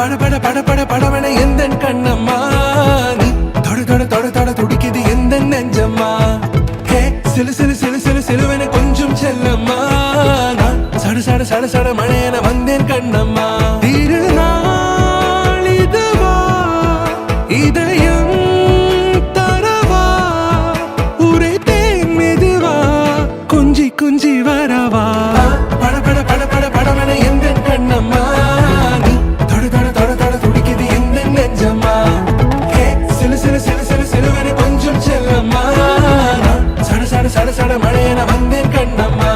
பட பட பட படவன எந்தன் கண்ணம்மா நீ தொட தொட தொட தொட துடிக்குது எந்தன் நெஞ்சம்மா ஹே சிலு சிலு சிலு சிலு சிலுவன கொஞ்சம் செல்லம்மா நான் சட சட சட சட மழையன வந்தேன் கண்ணம்மா திருநாள் இதுவா இதயம் தரவா உரைத்தேன் மெதுவா கொஞ்சி கொஞ்சி வரவா பட பட பட பட படவன எந்தன் கண்ணம்மா நீ தொட தொட தொட தொட துடிக்குது எந்தன் நெஞ்சம்மா ஹே சிலு சிலு சிலு சிலு சிலுவன கொஞ்சம் செல்லம்மா நான் சட சட சட சட மழையன வந்தேன் கண்ணம்மா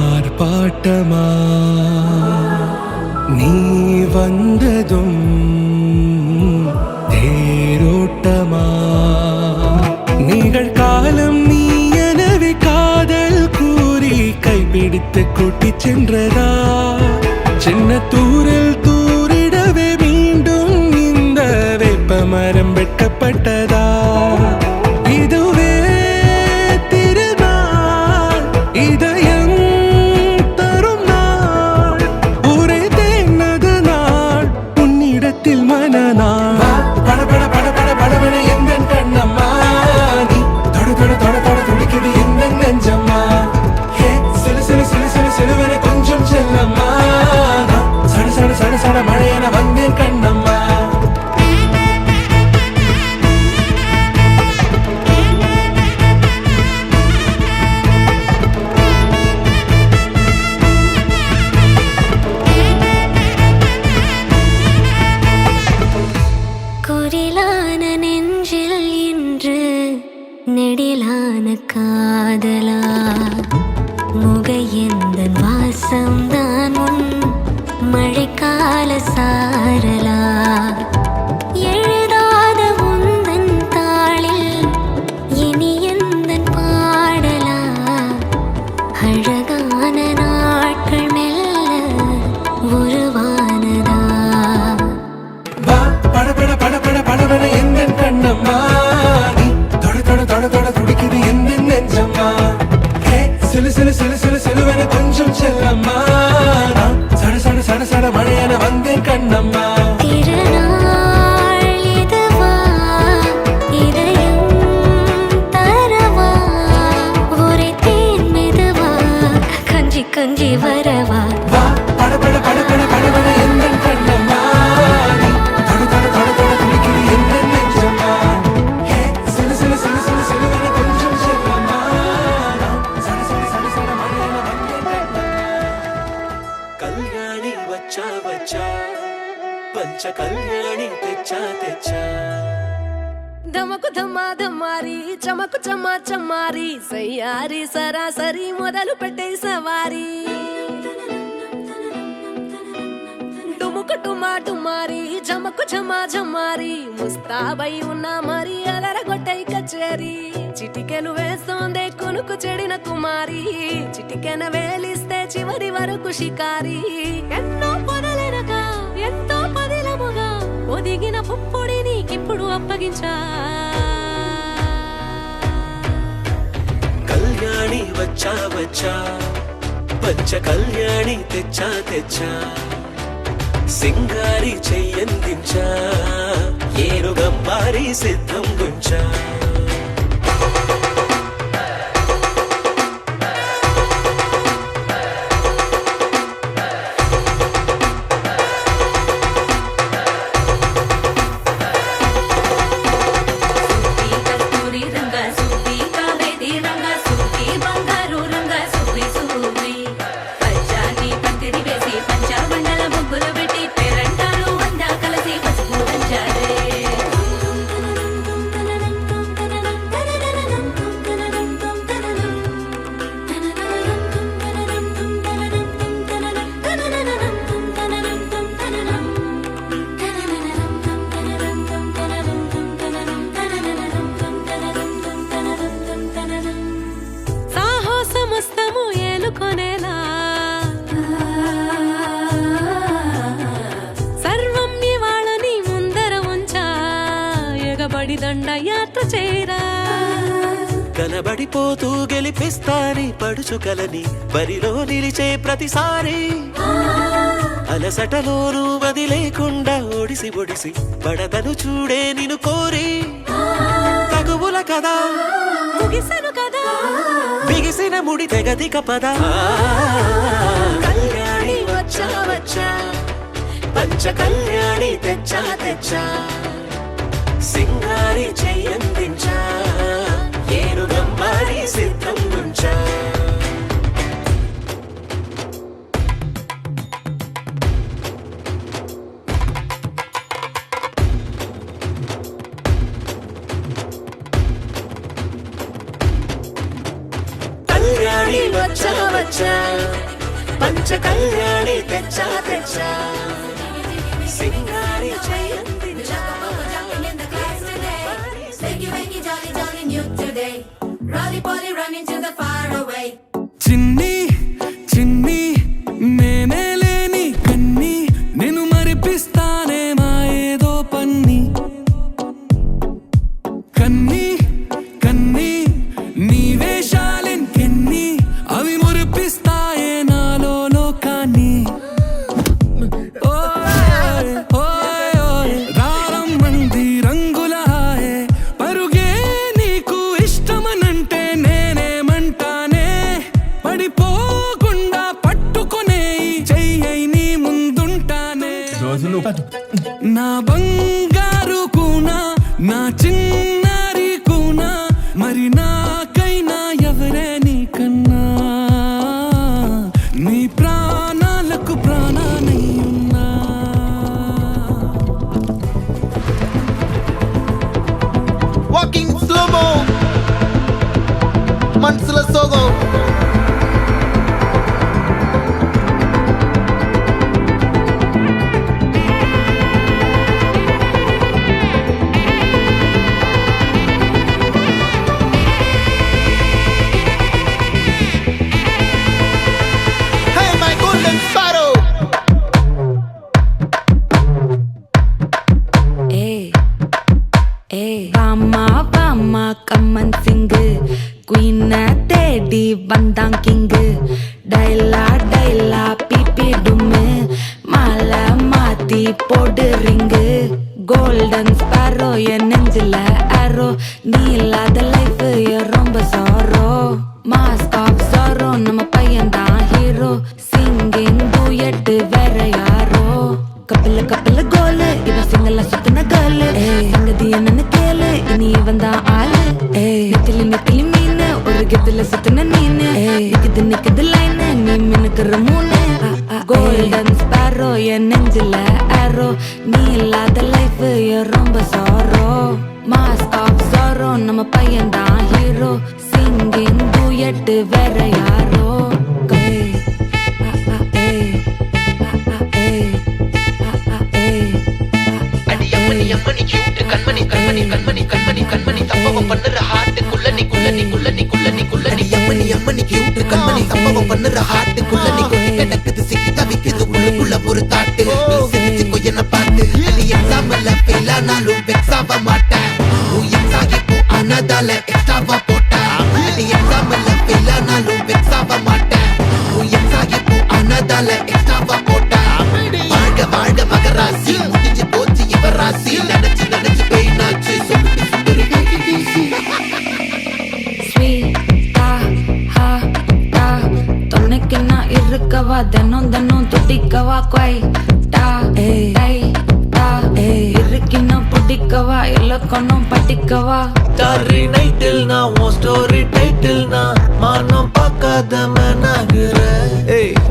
ஆர்ப்பாட்டமா நீ வந்ததும் தேரோட்டமா நிகழ்காலம் நீ எனவே காதல் கூறி கைப்பிடித்து கூட்டிச் சென்றதா சின்ன தூரல் தூரிடவே மீண்டும் இந்த வேப்ப மரம் வெட்கப்பட்டதா இதுவே திருநாள் இதயம் தரும் நாள் உரைத்தேனது நாள் உன்னிடத்தில் மனநாள் பட பட பட பட படவன எந்தன் கண்ணம்மா நீ தொட தொட தொட தொட துடிக்குது எந்தன் நெஞ்சம்மா ஹே சிலு சிலு சிலு சிலு சிலுவன கொஞ்சம் செல்லம்மா நான் சட சட சட சட மழையன வந்தேன் கண்ணம்மா குரிலான நெஞ்சில் இன்று நெடிலான காதலா முகையந்தன் வாசம்தான் உன் மழைக்கால சாரலா எழுதாத உந்தன் தாளில் இனி எந்தன் பாடலா அழகான நாட்கள் மெல்ல உருவானதா பட பட பட பட படவன எந்தன் கண்ணம்மா நீ தொட தொட தொட தொட துடிக்குது எந்தன் நெஞ்சம்மா ஹே சிலு சிலு சிலு சிலு சிலுவன கொஞ்சம் செல்லம்மா நான் சட சட சட சட மழையன வந்தேன் கண்ணம்மா திருநாள் இதுவா இதயம் தரவா உரைத்தேன் மெதுவா கொஞ்சி கொஞ்சி வரவா பட பட பட பட படவன எந்தன் கண்ணம்மா நீ தொட தொட தொட தொட துடிக்குது எந்தன் நெஞ்சம்மா ஹே சிலு சிலு சிலு சிலு சிலுவன கொஞ்சம் செல்லம்மா நான் சட சட சட சட மழையன வந்தேன் கண்ணம்மா கல்யாணி வச்சா வச்சா பஞ்ச కళ్యాణి తెచ్చా తెచ్చా ధమకు ధమ్మా ధమ్మారి చమకు చమ్మా చమ్మారి సయ్యారి సరాసరి మొదలు పెట్టే సవారీ డుముకు డుమా డుమారి జమకు ఝమా ఝమారి ముస్తాబై ఉన్న మరి అలరగొట్టై కచేరి చిటికెలు వేస్తోందే కొనుకు చెడిన కుమారి చిటికెన వేలిస్తే చివరి వరకు షికారి ఎన్నో పొదలెనక ఎంతో పదిలముగా ఒదిగిన పుప్పొడి నీకిప్పుడు అప్పగించా కళ్యాణి వచ్చా వచ్చా పంచ కళ్యాణి తెచ్చా తెచ్చా సింగారి చెయ్యందించా ఏనుగంబారి సిద్ధం గుంచా యాత్ర చేరా కనబడిపోతూ గెలిపిస్తాని పడుచు కలని బరిలో నిలిచే ప్రతిసారి అలసటలోనూ వదిలేకుండా ఒడిసి ఒడిసి పడతను చూడే నిన్ను కోరి తగువుల కదా ముగిసెను కదా బిగిసిన ముడి తెగదిక పద కళ్యాణి వచ్చా వచ్చా పంచ కళ్యాణి తెచ్చా తెచ్చా సింగారి చెయ్యందించా ఏను గంబారి సిద్ధం నుంచా కళ్యాణి వచ్చా వచ్చా పంచ కళ్యాణి తెచ్చా తెచ్చా సింగారి చెయ్యందించా Wakey, jolly, jolly, new today. Rolly poly running to the far away. చిన్ని చిన్ని నేనే లేని కన్ని నేను మరిపిస్తానే మా ఏదో పన్ని కన్ని కన్ని నీ వేషాలెన్కెన్ని అవి మురిపిస్తాయే నాలో లోకాన్ని ఓయ్ ఓయ్ ఓయ్ రారం మంది రంగుల హాయే పరుగే నీకు ఇష్టమనంటే నేనేమంటానే పడిపోకుండా పట్టుకునే చెయ్యై నీ ముందుంటానే నా బంగారు కూనా నా చిన్నారి కూనా మరి నాకైనా ఎవరే నీకన్నా నీ ప్రాణాలకు ప్రాణానై ఉన్నా Walking slow-mo మనసుల సోగం Hey my golden sparrow வாமா வாமா கம்மன் சிங்கு குயின தேடி வந்தான் கிங்கு டைலா டைலா பிபி டும்மு மாலை மாத்தி போடு ரிங்கு கோல்டன் ஸ்பாரோ என் நெஞ்சில ஆரோ நீ இல்லாத லைஃப் ரொம்ப சாரோ மாஸ்க் ஆஃப் சாரோ நம்ம பையன்தான் ஹீரோ சிங்கிங் டூயட் வேற யாரோ கப்பில கப்பில கோலு இவ சிங்கல சுத்தின கேளு சங்கதி என்னன்னு கேளு இனி இவன் தான் ஆளு நெத்திலி நெத்திலி மீனு ஒரு கெத்துல சுத்தின நீனு நிக்குது லைனு நீ மினுக்குற மூணு கோல்டன் ஸ்பாரோ என் நெஞ்சில ஆரோ நீ இல்லாத லைஃப் ரொம்ப சாரோ மாஸ்க் ஆஃப் சாரோ நம்ம பையன் தான் ஹீரோ சிங்கிங் டூயட் வேற யாரோ அடி அம்மனி கியூட் கண்மணி கண்மணி கண்மணி கண்மணி கண்மணி சம்பவம் பண்ணுற ஹார்ட் குள்ளனி குள்ளனி குள்ளனி குள்ளனி குள்ளனி அம்மனி கியூட் கண்மணி சம்பவம் பண்ணுற ஹார்ட் குள்ளனி கிடக்குது சிக்கி தவிக்குது உள்ளுக்குள்ள ஒரு தாட்டு நீ சிரிச்சுக்கோ என்ன பார்த்து நீ எக்ஸாம்ல ஃபெயில் ஆனாலும் வெக்ஸ் ஆக மாட்டேன் உன் எக்ஸாகி போ ஆனதால எக்ஸ்ட்ராவா போட்டேன் நீ எக்ஸாம்ல ஃபெயில் ஆனாலும் வெக்ஸ் ஆக மாட்டேன் உன் எக்ஸாகி போ ஆனதால எக்ஸ்ட்ராவா போட்டேன் வாழ்க வாழ்க மகராசி முடிஞ்சு போச்சு இவ ராசி நினைச்சு நினைச்சு பெயினாச்சு சொல்லுடி சுந்தரி ஸ்வீட்டா ஹா டா துணைக்கு நான் இருக்கவா தினம் தினம் துடிக்கவா குவைட்டா ஏய் டா இருக்கின்னா பிடிக்கவா இலக்கணம் படிக்கவா ஸ்டாரி நைட்டில் நான் உன் ஸ்டோரி டைட்டில் நான் மானம் பார்க்காத மேனாகிற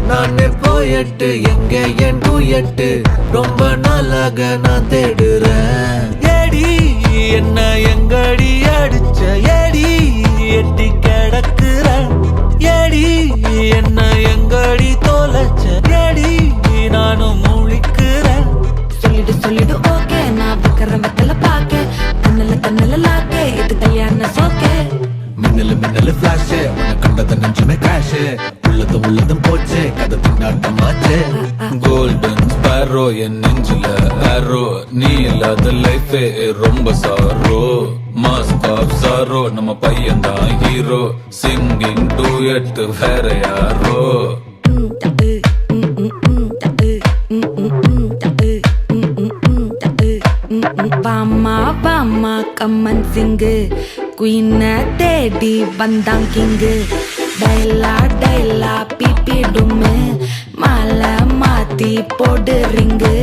நானே போயட்டு எங்க என் டூயட்டு ரொம்ப நாளாக நான் தேடுறேன் ஏடி என்ன எங்கடி அடிச்ச ஏடி எட்டி கிடக்குற ஏடி என்ன எங்கடி தொலைச்ச ஏடி நானும் முழிக்கிறேன் சொல்லிடு ஓகே நான் வைக்கிற வெத்தல பாக்க கண்ணல லாக்கே இது கல்யாண சோக்கே மின்னலு ஃபிளாஷ் உன்னை கண்டத நெஞ்சுமே கிராஷ் உள்ளதும் போச்சு கதை திண்டாட்டமாச்சு கோல்டன் ஸ்பாரோ என் நெஞ்சில ஆரோ நீ இல்லாத லைஃபே ரொம்ப சாரோ ஸ்பாரோ நம்ம பையன்தான் ஹீரோ சிங்கிங் டூயட் வேற யாரோ வாமா வாமா கம்மன் சிங்கு குயின தேடி வந்தான் கிங்கு டைலா டைலா பிபி டும்மு மாலை மாத்தி போடு ரிங்கு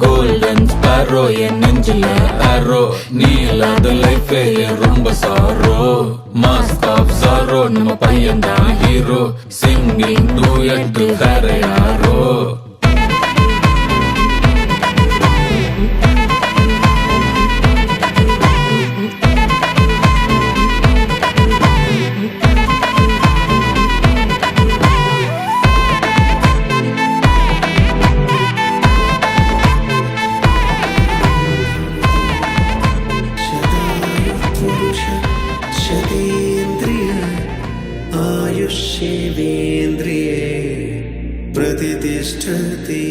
கோல்டன் ஸ்பாரோ என் நெஞ்சில ஆரோ நீ இல்லாத லைஃபே ரொம்ப சாரோ மாஸ்க் ஆஃப் சாரோ நம்ம பையன்தான் ஹீரோ சிங்கிங் டூயட் வேற யாரோ आयुष्येवेन्द्रिये प्रतिष्ठति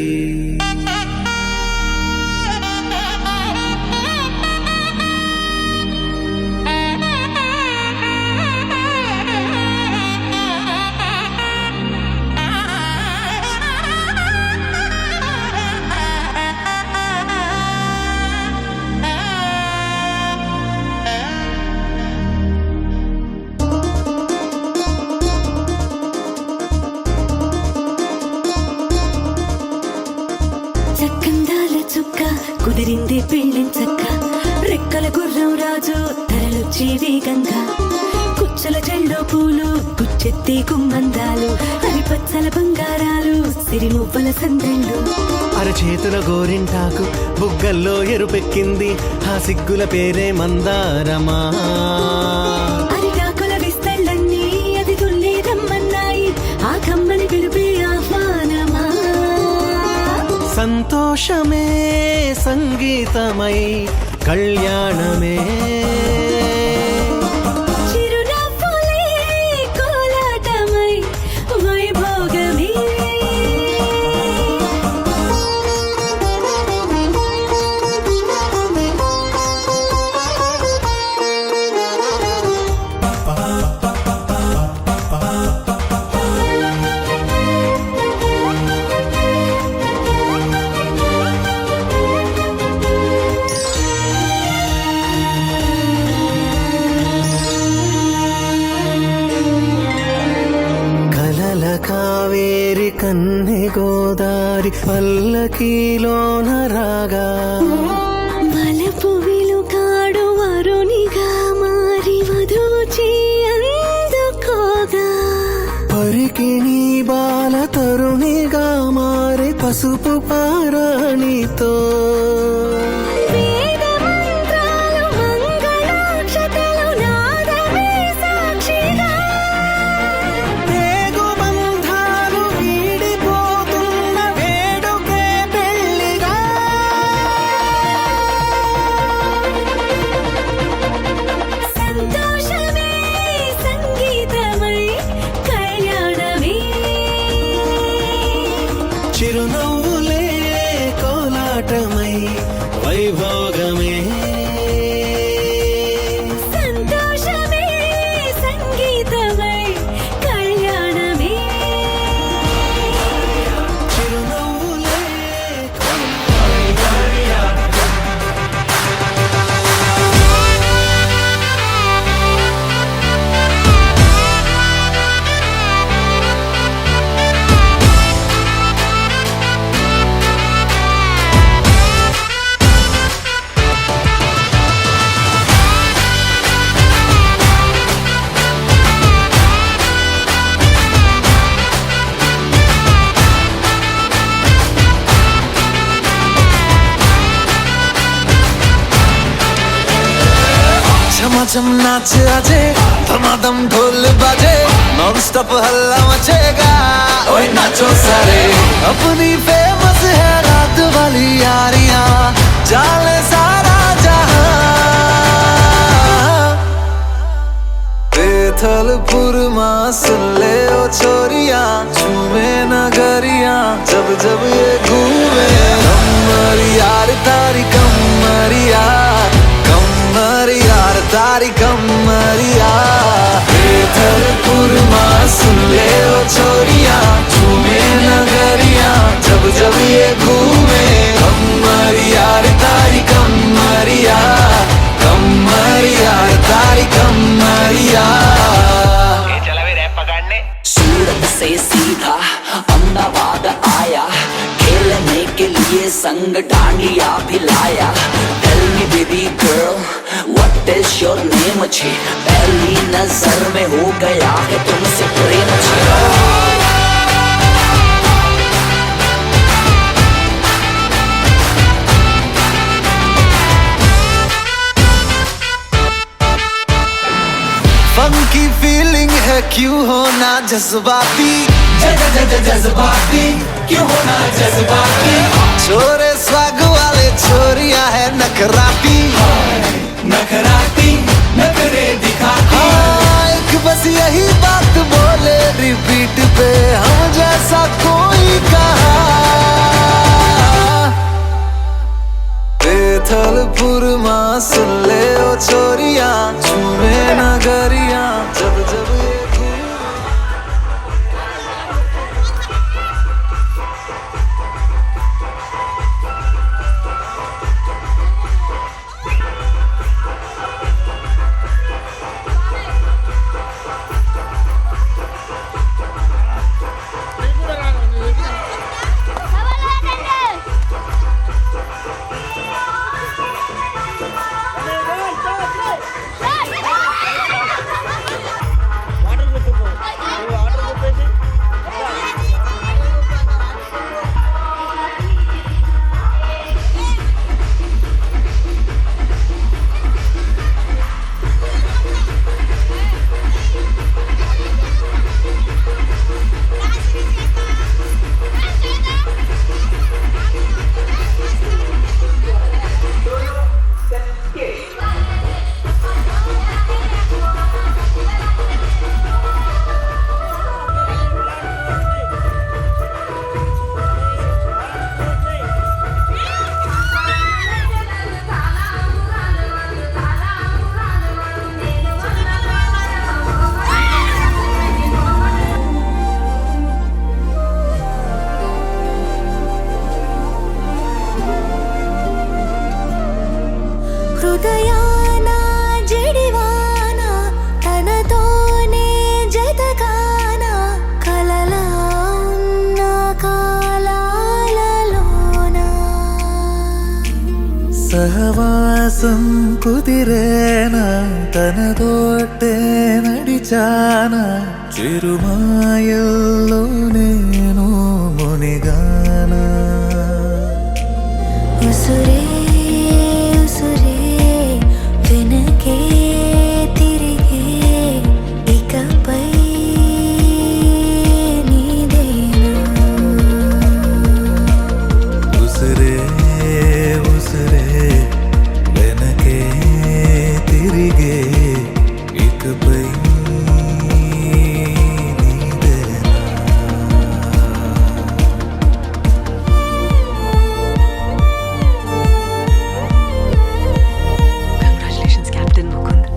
చక్కందాల చుక్క కుదిరింది పెళ్ళించక్క రెక్కల గుర్రం రాజు తరలొచ్చి వేగంగా కుచ్చల చెల్లో పూలు గుచ్చెత్తి గుమ్మందాలు అరిపచ్చల బంగారాలు సిరిమువ్వల సందళ్ళు అరచేతుల గోరింటాకు బుగ్గల్లో ఎరుపెక్కింది ఆ సిగ్గుల పేరే మందారమా అరిటాకుల విస్తళ్ళన్నీ అది తుల్లి రమ్మన్నాయి ఆ కమ్మని పిలిపి ఆహ్వానమా సంతోషమే సంగీతమై కళ్యాణమే చిరునవ్వులే కోలాటమై వైభోగమే కలల కావేరి కన్నె గోదారి పల్లకీలోన రాగా మలపు విలుకాడు వరునిగా మారి వధూచి అందుకోగా పరికిణి బాల తరుణిగా మారి పసుపు పారాణితో వేద మంత్రాలు మంగళాక్షతలు నాదమే సాక్షిగా పేగు బంధాలు వీడిపోతున్న వేడుకే పెళ్లిగా సంతోషమే సంగీతమై కళ్యాణమే చిరునవ్వులే కోలాటమై వైభోగమే సంతోషమే సంగీతమై కళ్యాణమే చిరునవ్వులే झमाझम नाच आजे धमाधम ढोल बाजे नॉन स्टॉप हल्ला मचेगा ओए नाचो सारे अपनी फेमस है रात वाली यारियां जाले सारा जहां बेथलपुर मां सुन ले ओ छोरियां झूमे नगरियां जब जब ये घूमे कमर यार तारी कमर यार तारी कमरिया पुरमा सुन ले ओ छोरिया झूमे नगरिया जब जब ये घूमे कमरिया रे तारी कमरिया कमरिया रे तारी कमरिया सूरत से सीधा अहमदाबाद आया खेलने के लिए संग डांडिया भी लाया Tell me baby girl what is your name अच्छी पहली नजर में हो गया है तुमसे प्रेम फंकी फीलिंग है क्यों होना जज्बाती जज्बाती क्यों होना जज्बाती छोरे स्वाग वाले छोरिया है नखराती नखराती नखरे दिखाती एक बस यही बात बोले रिपीट पे हम जैसा कोई कहा थलपुरमा सुन ले ओ छोरिया झूमे नगरिया जब जब ये హృదయాన జడివాన తనతోనే జతగాన కలలా ఉన్న కాలాలలోన సహవాసం కుదిరేనా తనతోటే నడిచానా చిరుమాయల్లో నేను మునిగానా ఉసురే ఉసురే వెనకే తిరిగే ఇకపై నీదేనా ఉసిరే ఉసిరే వెనకే తిరిగే ఇకపై నీదేనా కంగ్రాచులేషన్స్ కెప్టెన్ ముకుంద్.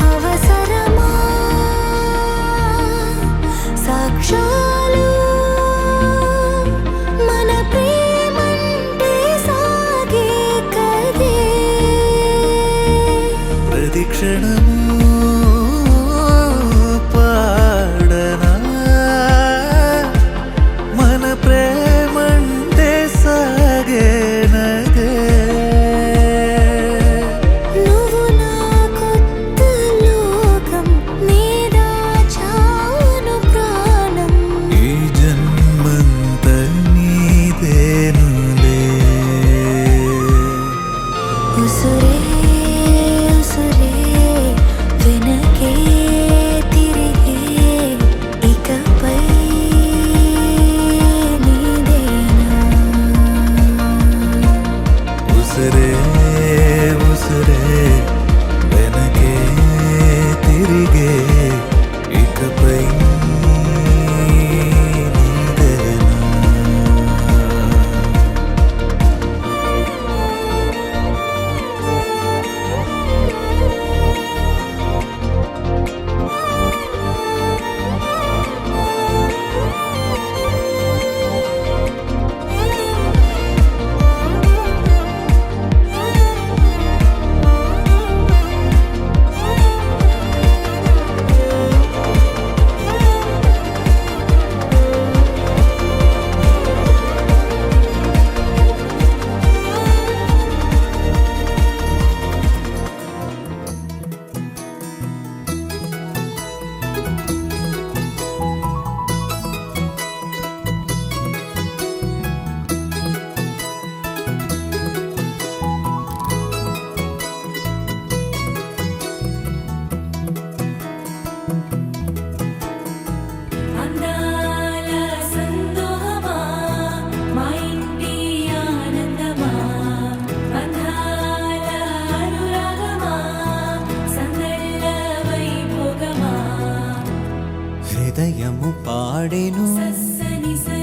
అవసరమా సాక్ష్యాలు మన ప్రేమంటే సాగే కదే ప్రతిక్షణము పాడనా మన ప్రేమంటే సాగేనదే నువ్వు నా కొత్త లోకం నీదా చాను ప్రాణం ఈ జన్మంత నీదేనులే ఉసురే ఉసురే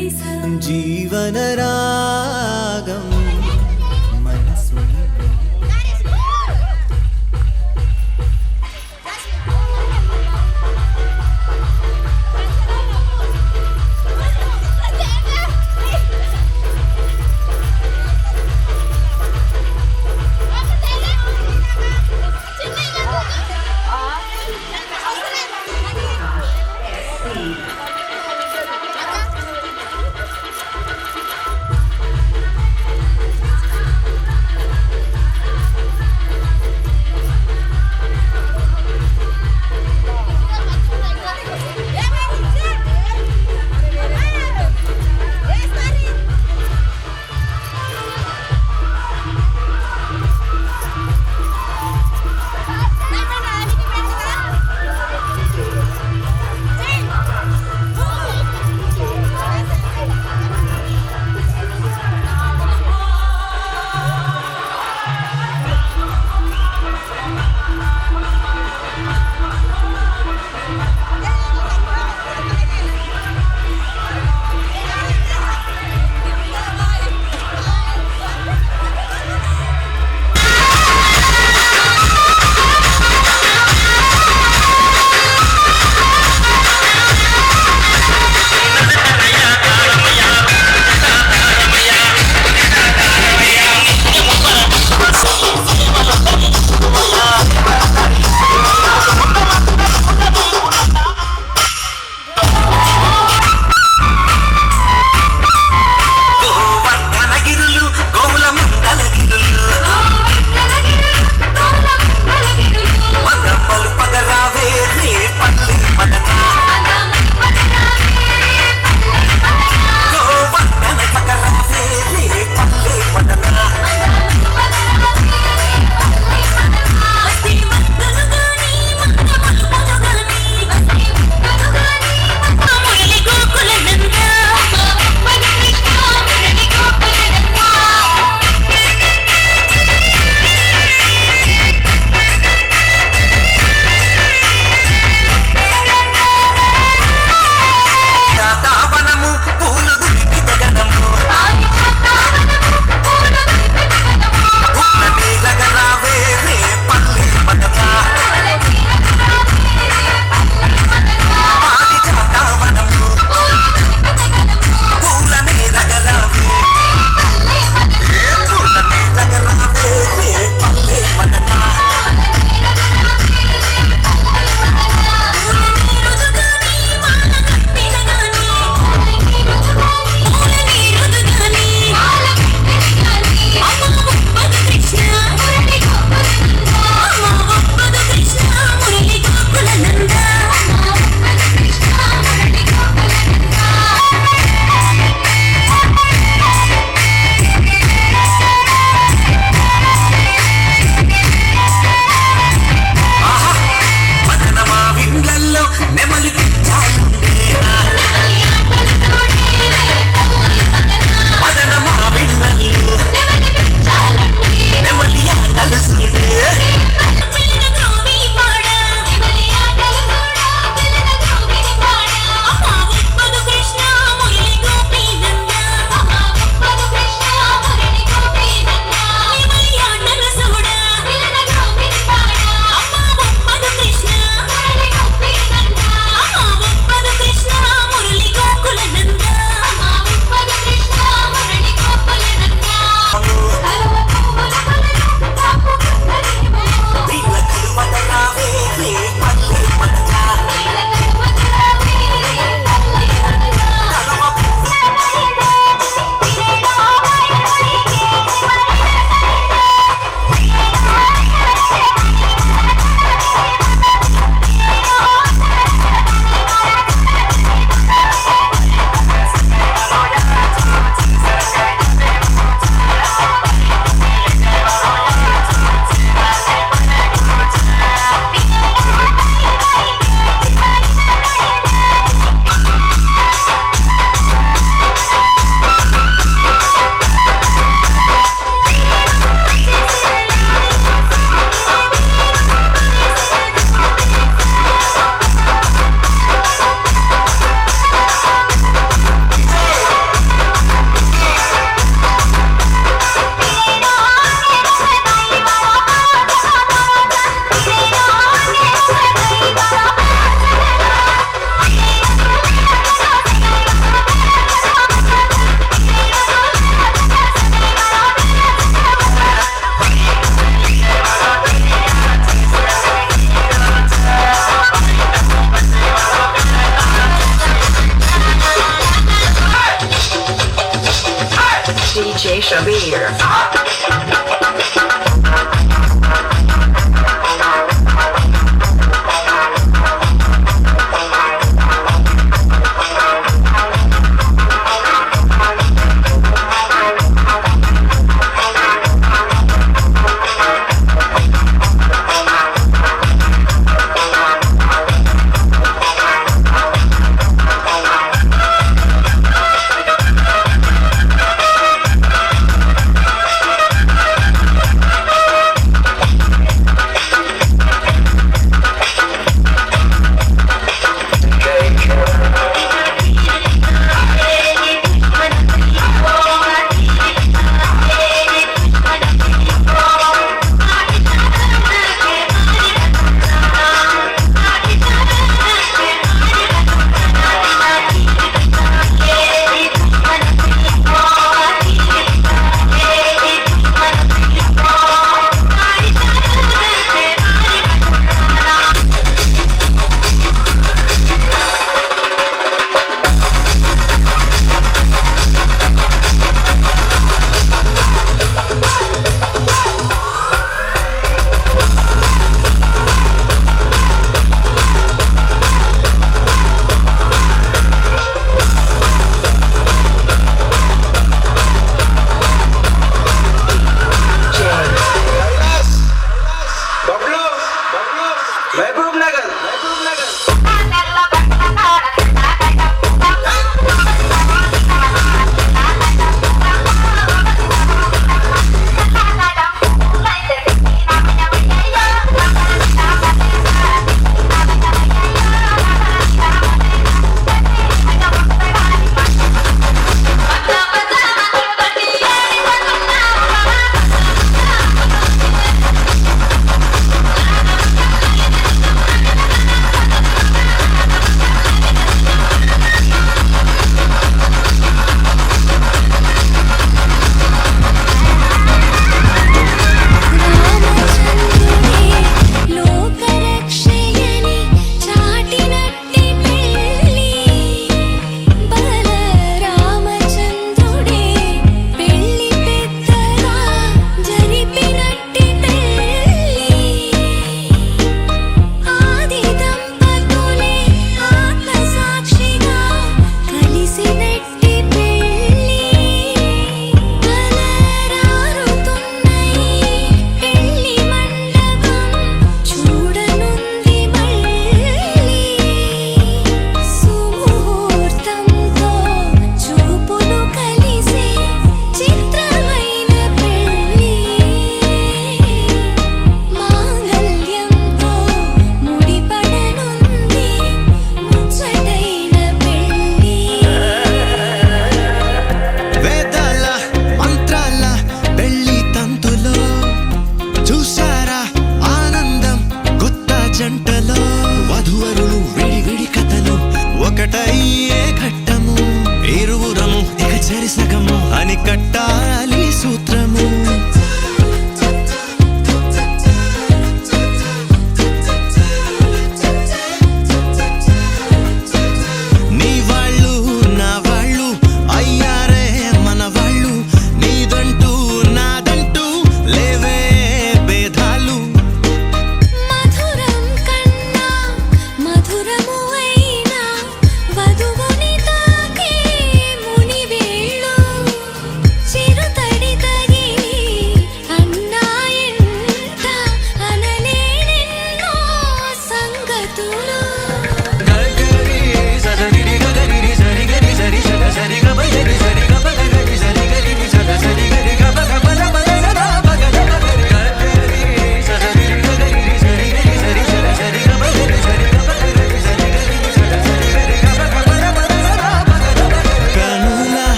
నిసా జీవన రాగం మనసు DJ Shabir.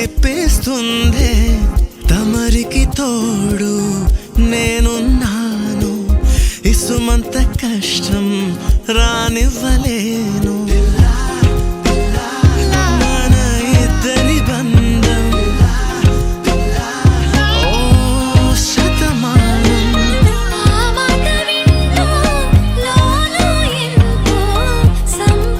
వినిపిస్తుందే తమరికి తోడు నేనున్నాను ఇసుమంత కష్టం రానివ్వలేను మన ఇద్దరి బంధం ఓ శతమానం ఆ మాట వింటూ లోలో ఎంతో సంబరం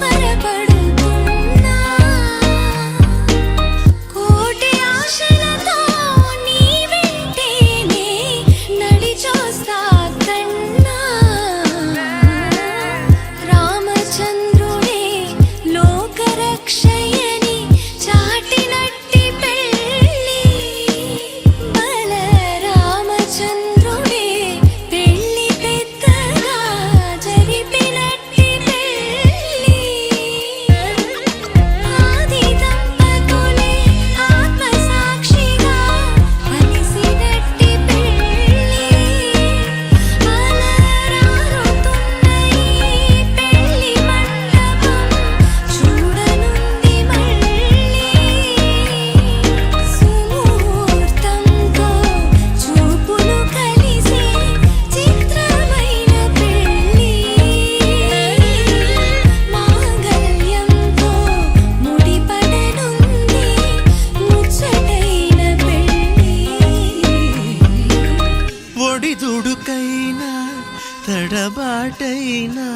చోటైనా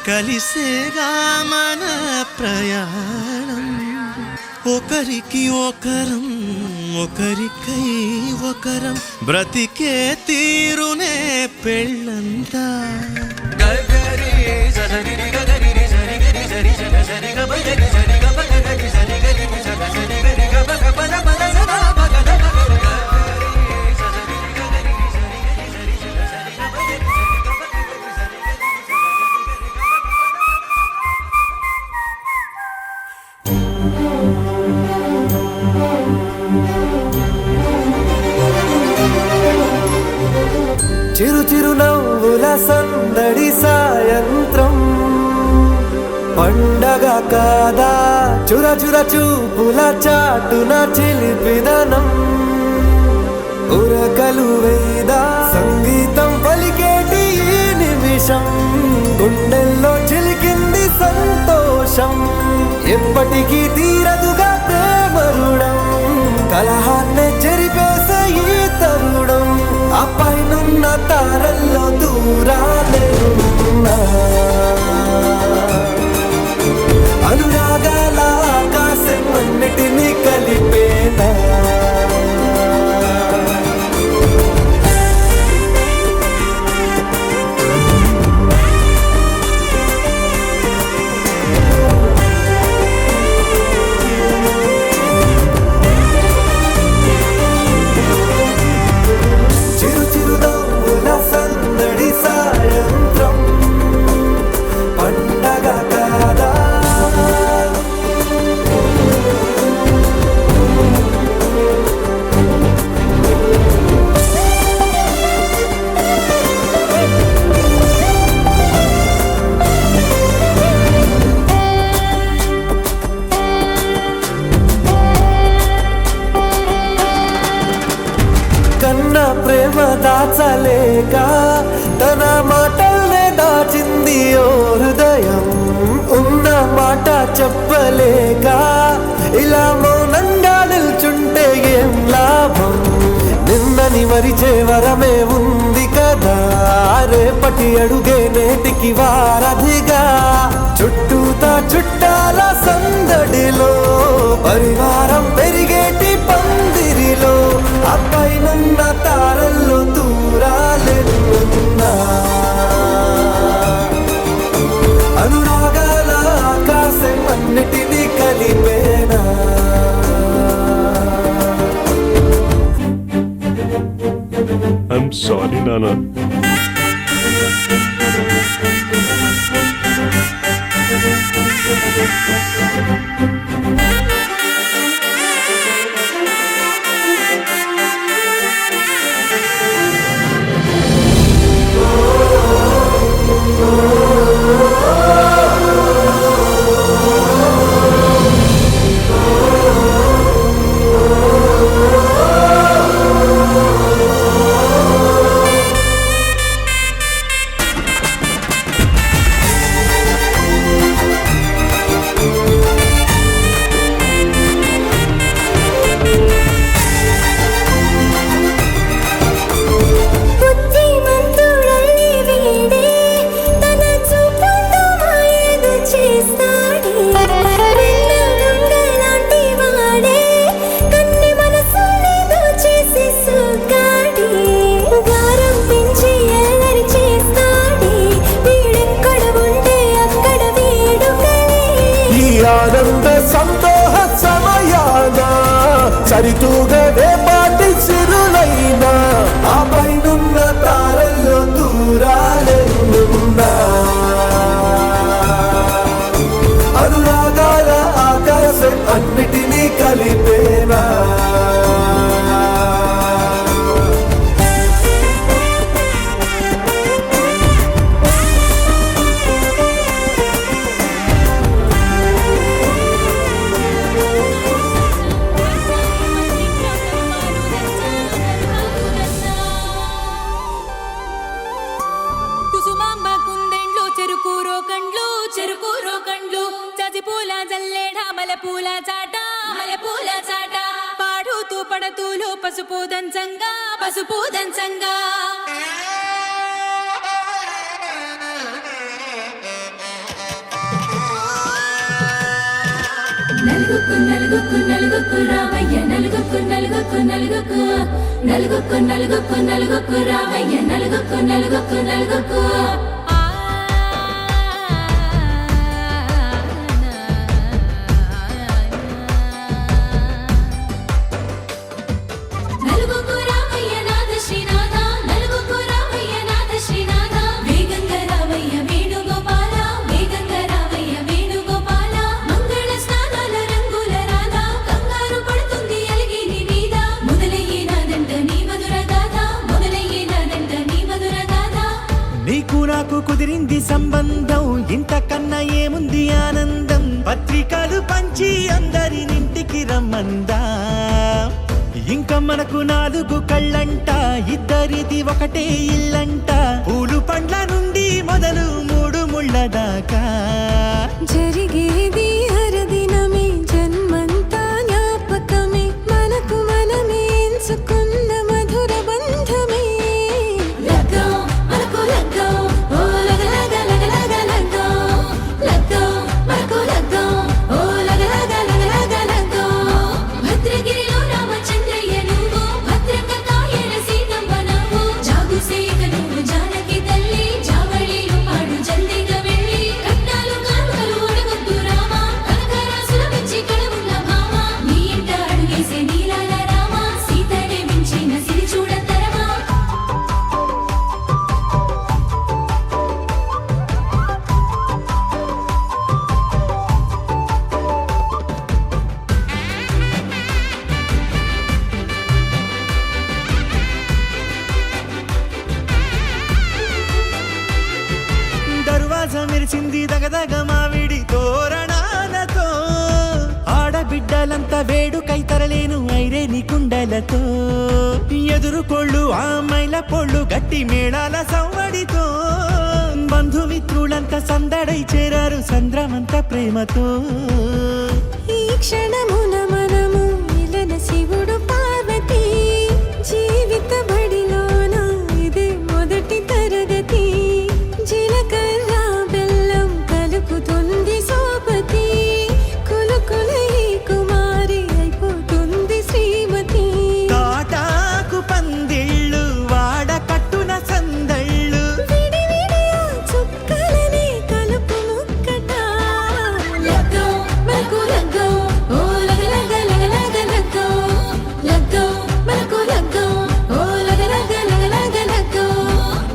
కలిసేగా మన ప్రయాణం ఒకరికి ఒకరం ఒకరికై ఒకరం బ్రతికే తీరునే పెళ్ళంతా చిరు చిరు నవ్వుల సందడి సాయంత్రం పండగ కాదా చుర చుర చూపుల చాటున చిలిపిదనం ఉరకలు వేదా సంగీతం పలికేటి ఈ నిమిషం గుండెల్లో చిలికింది సంతోషం ఎప్పటికీ తీరదుగా ప్రేమరుణం కలహాన్నే చెరిపేసే ఈ తరుణం ఆ పైనున్న తారల్లో దూరాలే ఉన్నా అనురాగాల ఆకాశం అన్నిటినీ కలిపేనా ప్రేమ దాచలేక తన మాటల్నే దాచింది ఓ హృదయం ఉన్న మాట చెప్పలేక ఇలా మౌనంగా నిల్చుంటే ఏం లాభం నిన్నని మరిచే వరమే ఉంది కదా రేపటి అడుగే నేటికి వారధిగా చుట్టూతా చుట్టాల సందడిలో పరివారం పెరిగేటి పందిరిలో అపైనున్న తారల్లో దూరాలెన్నున్నా అనురాగాల ఆకాశం అన్నిటినీ కలిపేనా ఐఎమ్ సారీ నానా. ఆనంద సంతోష సమయాన సరితూగనే పాటి సిరులైనా ఆ పైనున్న తారల్లో దూరాలెన్నున్నా అనురాగాల ఆకాశం అన్నిటినీ కలిపేనా పాడుతూ పడతూలు పసుపు దంచంగా నలుగుకు నలుగుకు నలుగుకు రామయ్య నలుగుకు నలుగుకు నలుగుకు నలుగుకు నలుగుకు నలుగుకు రామయ్య నలుగుకు నలుగుకు నలుగుకు నలుగుకు రామయ్య నాథ శ్రీనాథ నలుగుకు రామయ్య నాథ శ్రీనాథ వేగంగా రామయ్య వేణుగోపాల వేగంగా రామయ్య వేణుగోపాల మంగళ స్నానాల రంగుల రాధా కంగారు పడుతుంది అలిగి నీ మీద మొదలయ్యేనాదంట నీ మధుర గాథ మొదలయ్యేనాదంట నీ మధుర గాథ నీకు నాకు కుదిరింది సంబంధం ఇంతకన్నా ఏముంది ఆనందం పత్రికలు పంచి అందరినింటికి రమ్మందా ఇంకా మనకు 4 కళ్ళంట ఇద్దరిది ఒకటే ఇల్లంట పూలు పండ్ల నుండి మొదలు 3 ముళ్ళ దాకా జరిగేది హరదినమే జన్మంతా జ్ఞాపకమే మనకు మనమే ఎంచుకున్న మధుర బంధమే లగ్గో మనకు లగ్గో ఓ లగ లగ లగ లగ లగ్గో లగ్గో మనకు లగ్గో ఓ లగ లగ లగ లగ లగ్గో భద్రగిరిలో రామచంద్రయ్య నువ్వు భద్రంగా కాయల సీతమ్మ నువ్వు జాగు సేక నువ్వు జానకి తల్లి జావళిలో పాడు జల్దిగా వెళ్ళి కట్నాలు కానుకలు అడగొద్దు రామ కనకరాసుల మించి కడవున్న భామ నీ ఇంట అడుగేసే నీలాల రామ సీతనే మించిన సిరి చూడతరమా దర్వాజా మెరిసింది దగదగ మావిడి తోరణాలతో ఆడబిడ్డలంతా వేడుకై తరలేను ఐరేని కుండలతో ఎదురుకోళ్ళు ఆ మైల పొళ్ళు గట్టి మేళాల సవ్వడితో బంధుమిత్రులంతా సందడై చేరారు సంద్రమంత ప్రేమతో ఈ క్షణమున మనము ఇలన శివుడు పార్వతి జీవిత బడిలోన ఇదే మొదటి తరగతి జీలకర్ర బెల్లం కలుపుతుంది సోపతి కులుకుల ఈ కుమారి అయిపోతుంది శ్రీమతి తాటాకు పందిళ్ళు వాడ కట్టున సందళ్ళు విడి విడియా చుక్కలనే కలుపు ముక్కట లగ్గో మనకు లగ్గో ఓ లగ లగ లగ లగ లగ్గో లగ్గో మనకు లగ్గో ఓ లగ లగ లగ లగ లగ్గో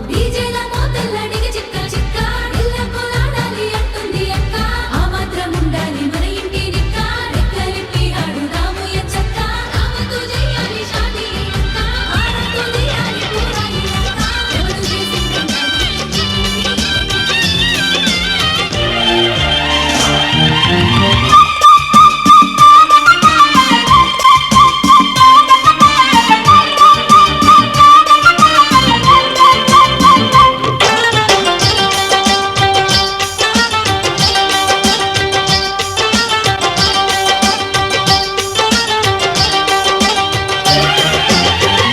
డీజేల మోతల్ల డిగ చిక్క చిక్క ఇళ్ళకు నాడాలి అంటుంది అక్క ఆ మాత్రం ఉండాలి మన ఇంటి నిక్క రెక్కలిప్పి ఆడు రామయ్య చక్క రామతో చేయాలి షాదీ అక్క ఆడతో చేయాలి పూరాయి అక్క ఎవరు చేసిందంటే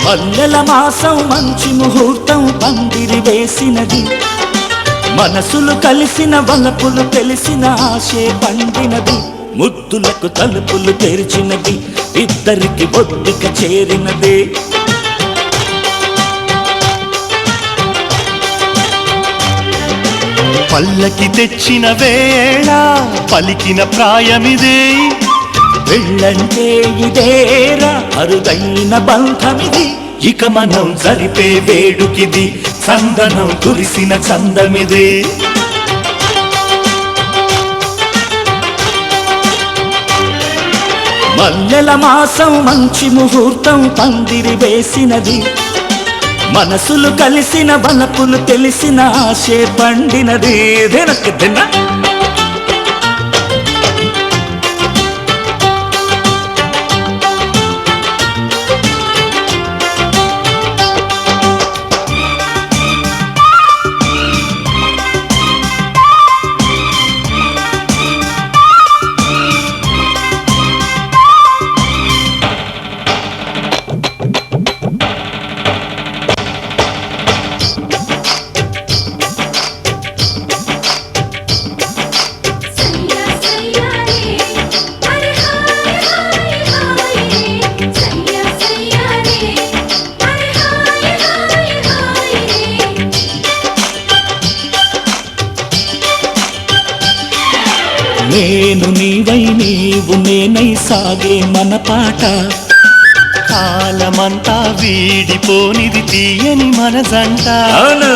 మల్లెల మాసం మంచి ముహూర్తం పందిరి వేసినది మనసులు కలిసిన వలపులు తెలిసిన ఆశే పండినది ముద్దులకు తలుపులు తెరిచినది ఇద్దరికి ఒడ్డుక చేరినది పల్లకి తెచ్చిన వేళ పలికిన ప్రాయమిదే వెళ్ళంటే ఇదేరా అరుదైన బంధమిది ఇక మనం జరిపే వేడుకిది సందనం కురిసిన చందమిదే మల్లెల మాసం మంచి ముహూర్తం పందిరి వేసినది మనసులు కలిసిన వలపులు తెలిసిన ఆశే పండినది దినకు దిన నేను నీవై నీవు నేనై సాగే మన పాట. కాలమంతా వీడిపోనిది తీయని మన జంట. అవును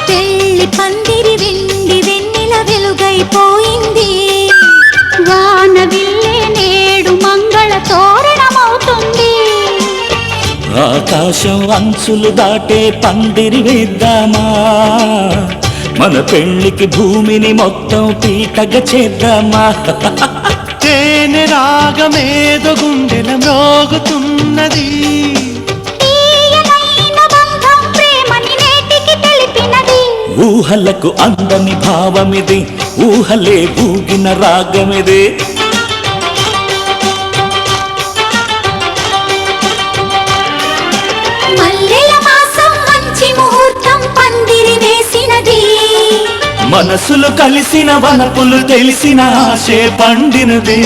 పెళ్లి పందిరి వెండి వెన్నెల వెలుగైపోయింది. వాన విల్లే నేడు మంగళ తోరణమవుతుంది. ఆకాశం అంచులు దాటే పందిరి వేద్దామా, మన పెళ్లికి భూమిని మొత్తం పీటగా చేద్దామా. తేనె రాగమేదో గుండెల మ్రోగుతున్నది. తీయనైన బంధం ప్రేమని నేటికి తెలిపినది. ఊహలకు అందని భావమిది, ఊహలే ఊగిన రాగమిది. మల్లెల మాసం మంచి ముహూర్తం పందిరి వేసినది. మనసులు కలిసిన వనపులు తెలిసిన ఆశే పండినది.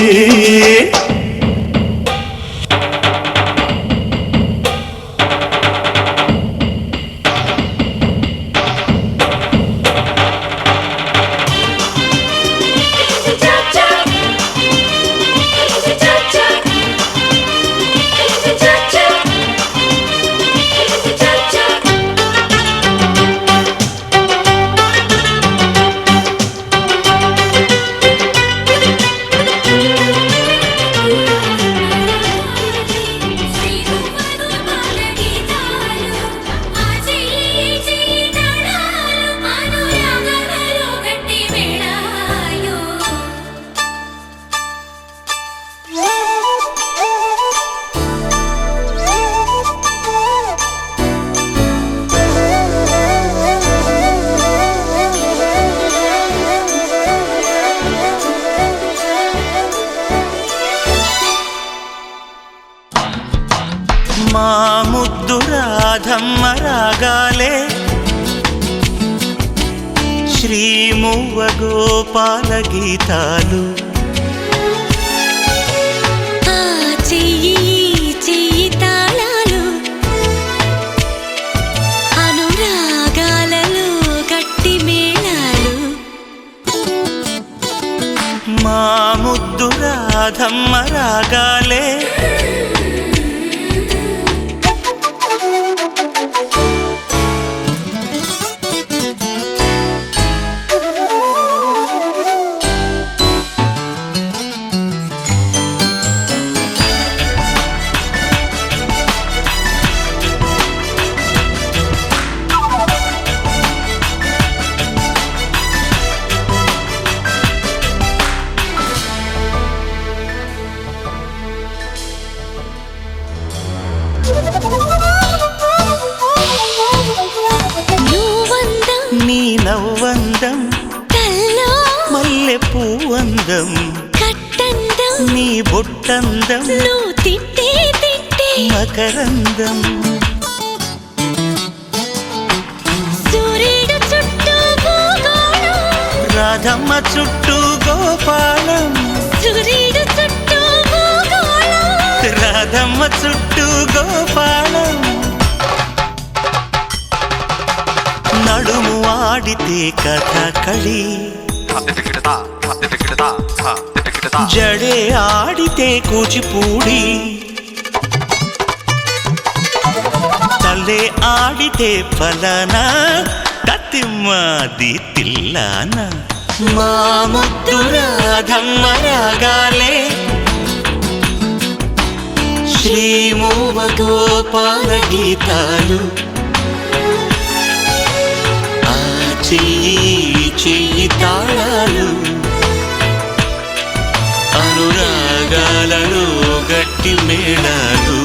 మా ముద్దు రాధమ్మ రాగాలే, శ్రీమువ్వ గోపాల గీతాలు. ఆ చెయ్యి చెయ్యి తాళాలు, అనురాగాలలో గట్టి మేళాలు. మా ముద్దు రాధమ్మ రాగాలే, నువ్వందం నీ నవ్వందం కల్లో మల్లె పూవందం, కట్టందం నీ బొట్టందం నువ్వు తిట్టే తిట్టే మకరందం. సూర్యుడు చుట్టూ భూగోళం, రాధమ్మ చుట్టూ గోపాలం, సూర్యుడు చుట్టూ భూగోళం. రాధమ్మ చుట్టూ గోపాలం. నడుము ఆడితే కథకళి, జడే ఆడితే కూచిపూడి, తలే ఆడితే ఫలానా తతిమ్మాది తిల్లాన. మా ముద్దు రాధమ్మ రాగాలే, శ్రీమువ్వ గోపాల గీతాలు. ఆ చెయ్యి చెయ్యి తాళాలు, అనురాగాలలో గట్టి మేళాలు.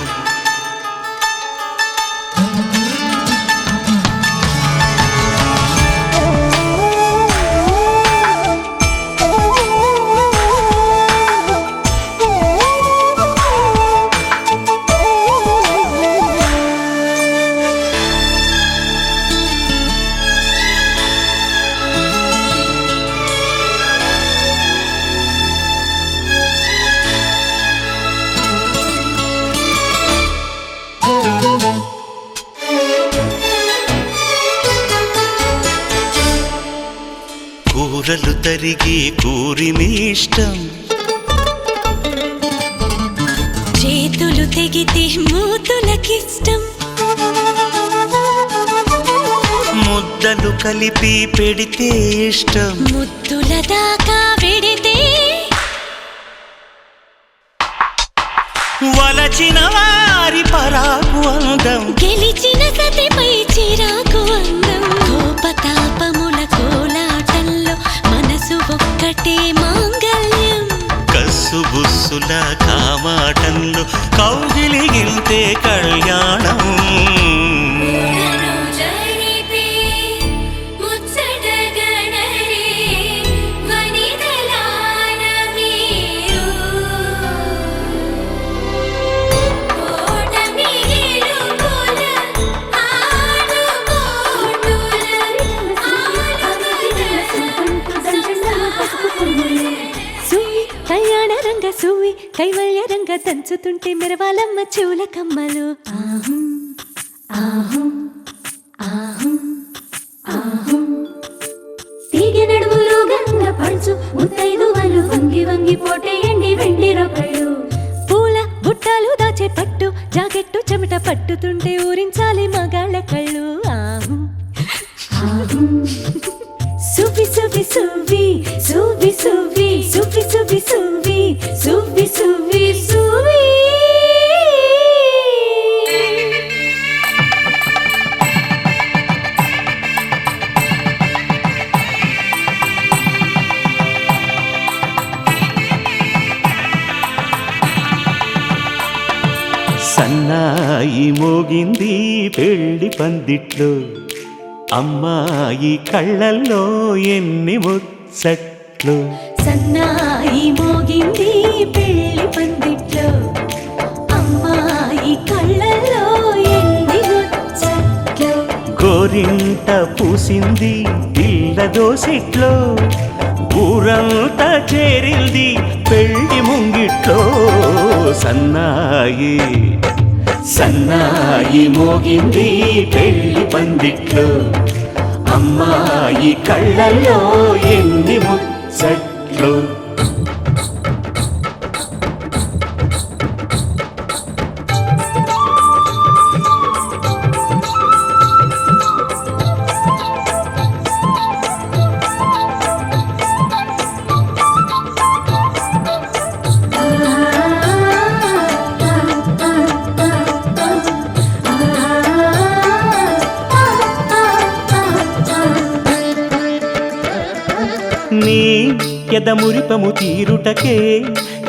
కూరలు తరిగి కూరిమి ఇష్టం చేతులు తెగితే మూతులకిష్టం ముద్దలు కలిపి పెడితే ఇష్టం ముద్దుల దాకా వెడితే వలచిన వారి పరాకు అందం గెలిచిన సతిపై చిరాకు అందం కోపతాపముల కోలాటంలో మనసు ఒక్కటే మాంగళ్యం కస్సు బుస్సుల కామాటంలో కౌగిలిగిల్తే కళ్యాణం కళ్యాణ రంగ సూవి కైవల్య రంగ దంచుతుంటే మెరవాలమ్మ చెవుల కమ్మలు ఆహం ఆహం ఆహం ఆహం తీగె నడుములు గంగ పంచు ముత్తైదువలు వంగి వంగి పోటేయండి వెండి రొకళ్ళు పూల బుట్టాలు దాచే పట్టు జాకెట్టు చెమట పట్టుతుంటే ఊరించాలి మగాళ్ళ కళ్ళు ఆహం ఆహం సువి సువి సువి సువి సువి సువి సువి సువి సువి సువి సువి సన్నాయి మోగింది పెళ్లి పందిట్లో అమ్మాయి కళ్ళల్లో ఎన్ని ముచ్చట్లు సన్నాయి మోగింది పెళ్లి పందిట్లో అమ్మాయి కళ్ళల్లో ఎన్ని ముచ్చట్లు గోరింట పూసింది పిల్ల దోసిట్లో ఊరంతా చేరింది పెళ్లి ముంగిట్లో సన్నాయి సన్నాయి మోగింది పెళ్లి పందిట్లో అమ్మాయి కళ్ళల్లో ఎన్ని ముచ్చట్లు నీ ఎదమురిపము తీరుటకే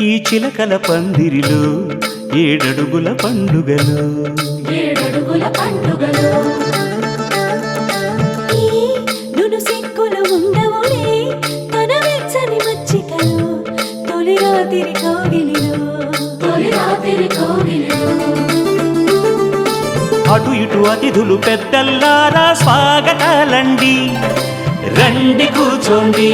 ఈ చిలకల పందిరిలో ఏడడుగుల పండుగలు నును సిక్కులు ఉండవులే తన వెచ్చని మచ్చికలు తొలి రాత్రి కోగిలిలో అటు ఇటు అతిథులు పెద్దల్లారా స్వాగతాలండి రండి కూర్చోండి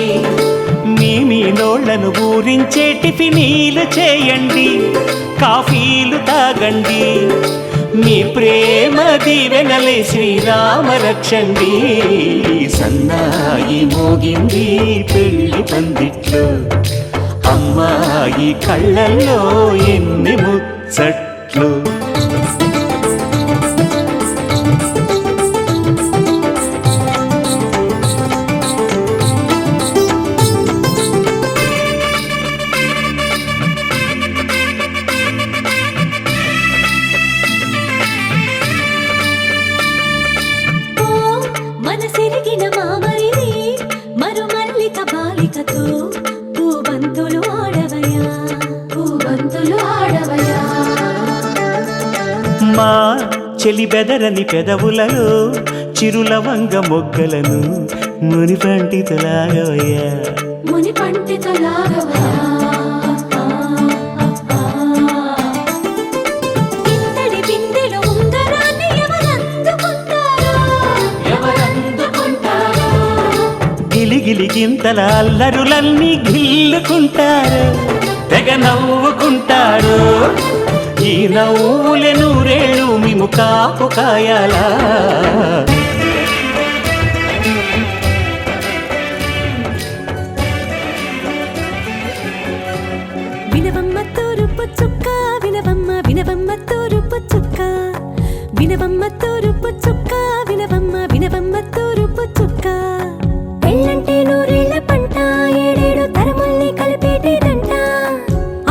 మీ నోళ్లను ఊరించే టిఫినీలు చేయండి కాఫీలు తాగండి మీ ప్రేమ దీవెనలే శ్రీరామ రక్షండి సన్నాయి మోగింది పెళ్లి పందిట్లో అమ్మాయి కళ్ళల్లో ఎన్ని ముచ్చట్లు మనసిరిగిన మామరిది మరుమల్లిక బాలికతో పూబంతులు ఆడవయా మా చెలి బెదరని పెదవులలో చిరులవంగ మొగ్గలను మునిపంటితో లాగవయ్యా ఇంతడి బిందెలో ఉంగరాన్ని ఎవరందుకుంటారో గిలిగిలిగింతల అల్లరులన్నీ గిల్లుకుంటారు తెగ నవ్వుకుంటారు ఈ నవ్వులే నూరేళ్ళు మేము కాపు కాయాలా చుక్క వినవమ్మ వినవమ్మ తూరుపు చుక్క వినవమ్మ తూరుపు చుక్క వినవమ్మ వినవమ్మ తూరుపు చుక్క పెళ్ళంటే నూరేళ్ల పంట ఏడేడు తరముల్ని కలిపేటేదంట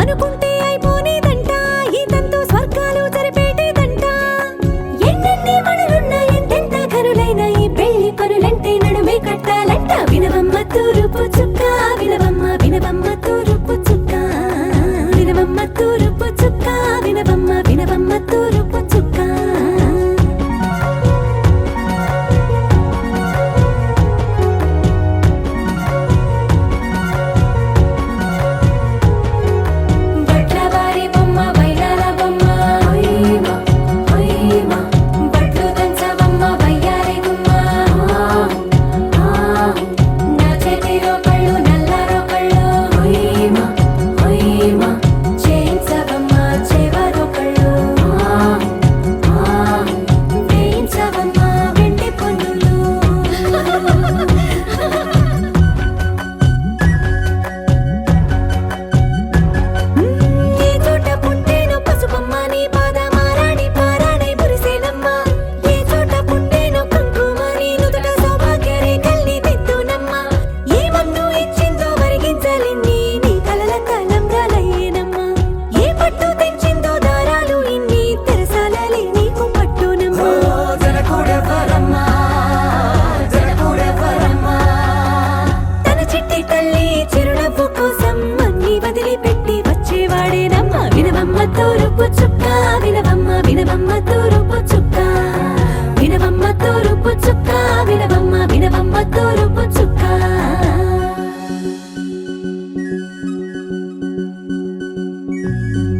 అనుకుంటే అయిపోనేదంట ఈ తంతు స్వర్గాలు జరిపేటేదంట ఎన్నెన్ని మనులున్నా ఎంతెంత కరులైన ఈ పెళ్లి పనులంటే నడుమే కట్టాలంట వినవమ్మ తూరుపు చుక్క వినవమ్మ వినవమ్మ తూరుపు చుక్క వినవమ్మ తూరుపు చుక్క వినవమ్మ వినవమ్మ తూరుపు చుక్క తూరుపు చుక్క వినవమ్మ వినవమ్మ తూరుపు చుక్క వినవమ్మ తూరుపు చుక్క వినవమ్మ వినవమ్మ తూరుపు చుక్క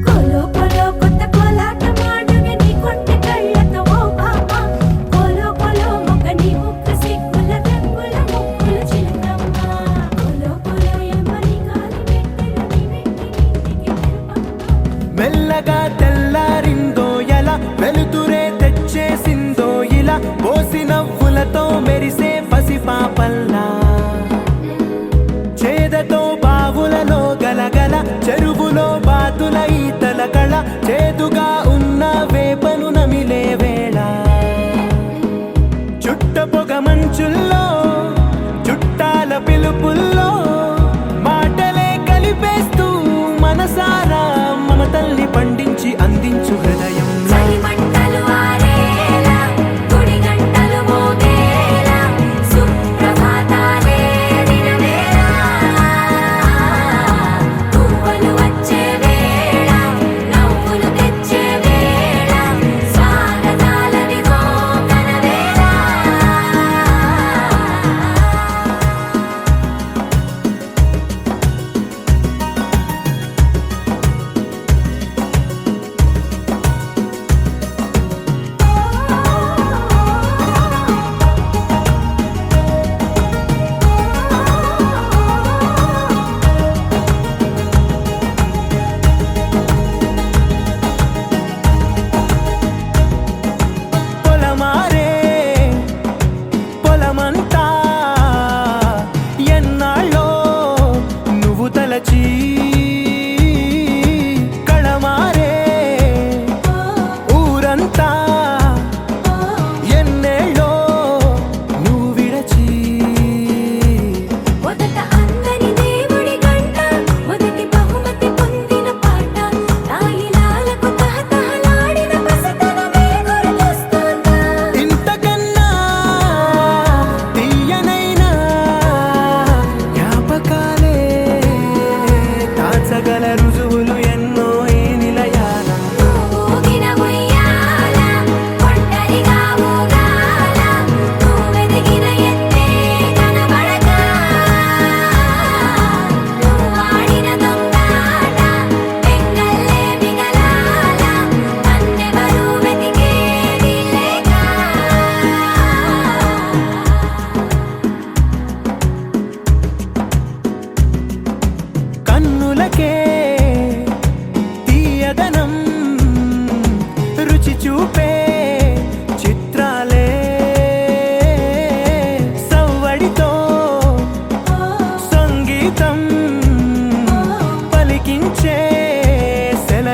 కోలో కోలో కొత్త కోలాట మాడుగ నీ కొంటె కళ్ళతో ఓ బామ్మ కోలో కోలో మొక్క నీ ముక్క సిగ్గుల రంగుల ముక్కుల చిలకమ్మ కోలో కోలో ఎమ్మని గాలి పెట్టెలు నీ వెంటి నీటికి మెల్లగా తెల్లారిందో ఎలా వెలుతురే తెచ్చేసిందో ఇలా పోసి నవ్వులతో మెరిసే పసిపాపల్లా చేదతో బావులలో గలగల చెరువులో బాతుల ఈతల కళ చేదుగా ఉన్న వేపను నమిలే వేళ చుట్ట పొగ మంచుల్లో చుట్టాల పిలుపుల్లో మాటలే కలిపేస్తూ మనసారా మమతల్ని పండించి అందించు హృదయం మంటలు ఆరేలా గుడి గంటలు మోగేలా సుప్రభాతాలే దినవేళ పువ్వులు వచ్చే వేళ నవ్వులు తెచ్చే వేళ స్వాగతాలదిగో కనవేళ పొలమారే పొలమంతా ఎన్నాళ్ళో నువ్వు తలచి కళమారే ఊరంతా ఎన్నేళ్ళో నువ్వు విడచి మొదట అందరి దేవుడి గంట మొదటి బహుమతి పొందిన పాట తాయిలాలకు తహతహలాడిన పసితనమే గుర్తొస్తుందా ఇంతకన్నా తీయనైనా జ్ఞాపకాలే దాచగల రుజువులు ఎన్నో ఈ నిలయాల ఊగిన ఉయ్యాల ఒంటరిగా ఊగాల నువ్వెదిగిన ఎత్తే కనబడక నువ్వాడిన దొంగాట పెంగల్లే మిగలాల నన్నెవరూ వెతికేది లేక కన్నులకే తీయదనం రుచి చూపే చిత్రాలే సవ్వడితో సంగీతం పలికించే సెల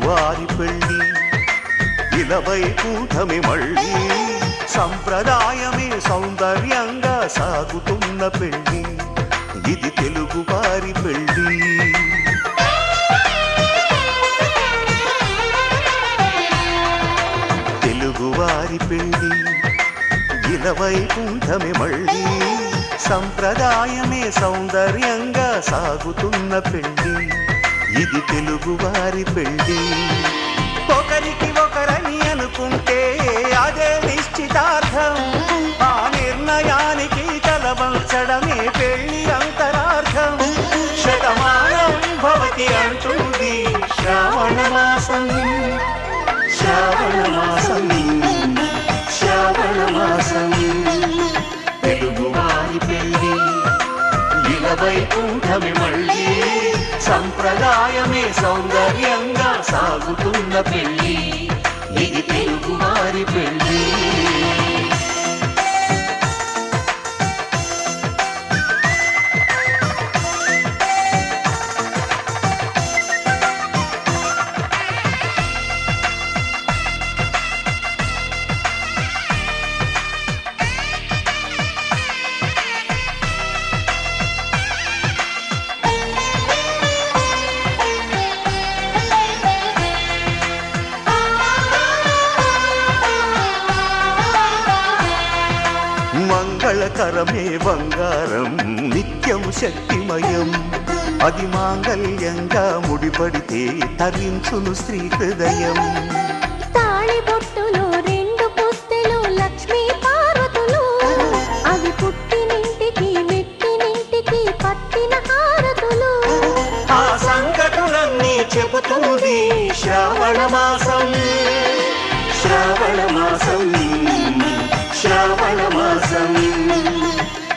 తెలుగువారి పెళ్ళి ఇలవై కూటమి మళ్ళీ సంప్రదాయమే సౌందర్యంగా సాగుతున్న పెళ్ళి ఇది తెలుగువారి పెళ్ళి తెలుగువారి పెళ్ళి ఇలవై కూటమి మళ్ళీ సంప్రదాయమే సౌందర్యంగా సాగుతున్న పెళ్ళి ఇది తెలుగువారి పెళ్ళి ఒకరికి ఒకరని అనుకుంటే అదే నిశ్చితార్థం ఆ నిర్ణయానికి తలవంచడమే పెళ్లి అంతరార్థం శతమానం భవతి అంటుంది శ్రావణ మాసం శ్రావణ మాసం శ్రావణ మాసం తెలుగువారి పెళ్ళి ఇలవై కూటమి మళ్ళీ సంప్రదాయమే సౌందర్యంగా సాగుతున్న పెళ్ళి ఇది తెలుగువారి పెళ్ళి మంగళకరమే బంగారం నిత్యం శక్తిమయం అది మాంగళ్యంగా ముడిపడితే తరించును స్త్రీ హృదయం తాళి బొట్టులో రెండు పుస్తెలు లక్ష్మీ పార్వతులు అవి పుట్టినింటికి మెట్టినింటికి పట్టిన హారతులు ఆ సంకటులన్నీ చెబుతుంది శ్రావణ మాసం శ్రావణ మాసం శ్రావణ మాసం